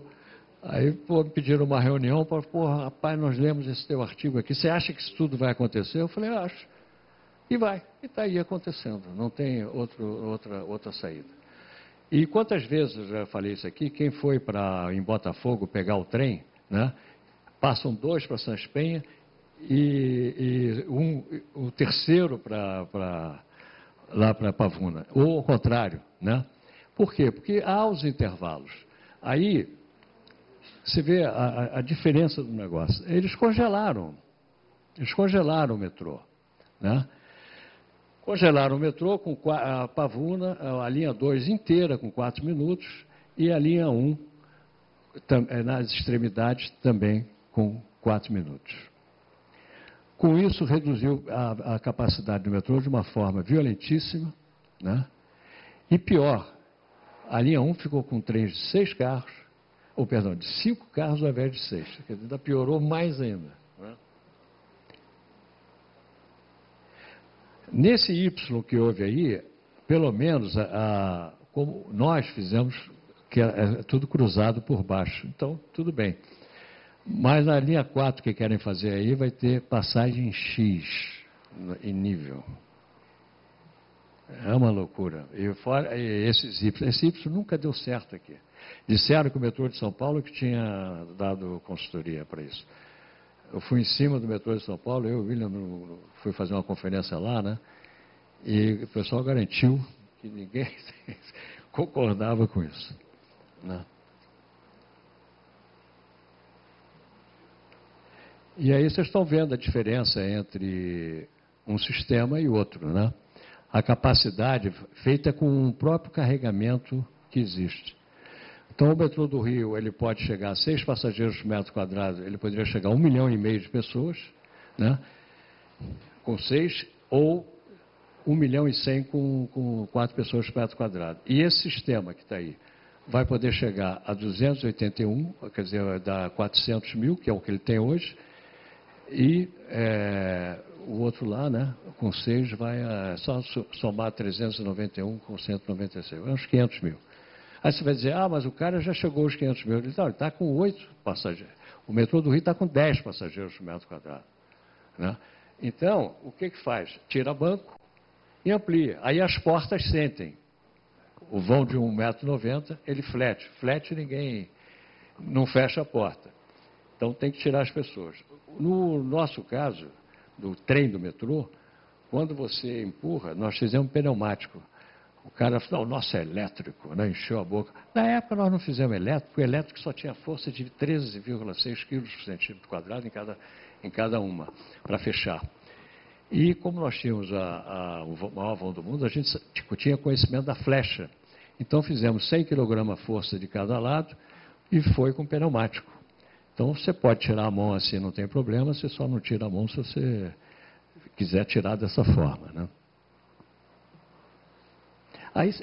aí pediram uma reunião, falaram, rapaz, nós lemos esse teu artigo aqui, você acha que isso tudo vai acontecer? Eu falei, acho. E vai, e está aí acontecendo, não tem outra saída. E quantas vezes eu já falei isso aqui, quem foi em Botafogo pegar o trem, né, passam 2 para Sãs Penha e o terceiro lá para Pavuna, ou ao contrário, né? Por quê? Porque há os intervalos. Aí, você vê a diferença do negócio. Eles congelaram o metrô, né? Congelaram o metrô com a Pavuna, a linha 2 inteira com 4 minutos e a linha 1 nas extremidades também com 4 minutos. Com isso, reduziu a capacidade do metrô de uma forma violentíssima, né? E pior, a linha 1 ficou com trens de 6 carros, ou perdão, de 5 carros ao invés de 6. Quer dizer, ainda piorou mais ainda. Né? Nesse Y que houve aí, pelo menos, como nós fizemos, que é tudo cruzado por baixo. Então, tudo bem. Mas na linha 4 que querem fazer aí, vai ter passagem X em nível. É uma loucura. Esse Y nunca deu certo aqui. Disseram que o metrô de São Paulo que tinha dado consultoria para isso. Eu fui em cima do metrô de São Paulo, eu e o William fui fazer uma conferência lá, né? E o pessoal garantiu que ninguém concordava com isso. Né? E aí vocês estão vendo a diferença entre um sistema e outro, né? A capacidade feita com o próprio carregamento que existe. Então, o metrô do Rio, ele pode chegar a 6 passageiros por metro quadrado, ele poderia chegar a 1,5 milhão de pessoas, né? Com 6, ou 1,1 milhão com 4 pessoas por metro quadrado. E esse sistema que está aí, vai poder chegar a 281, quer dizer, dá 400 mil, que é o que ele tem hoje, e o outro lá, né, com 6, vai só somar 391 com 196, uns 500 mil. Aí você vai dizer, mas o cara já chegou aos 500 mil. Ele está com 8 passageiros. O metrô do Rio está com 10 passageiros por metro quadrado. Né? Então, o que faz? Tira banco e amplia. Aí as portas sentem. O vão de 1,90 m, ele flete. Flete, ninguém não fecha a porta. Então, tem que tirar as pessoas. No nosso caso, do trem do metrô, quando você empurra, nós fizemos pneumático. O cara falou, o nosso é elétrico, né? Encheu a boca. Na época nós não fizemos elétrico, porque o elétrico só tinha força de 13,6 quilos por centímetro quadrado em cada uma, para fechar. E como nós tínhamos o maior vão do mundo, a gente tinha conhecimento da flecha. Então fizemos 100 kg força de cada lado e foi com pneumático. Então você pode tirar a mão assim, não tem problema, você só não tira a mão se você quiser tirar dessa forma, né? Aí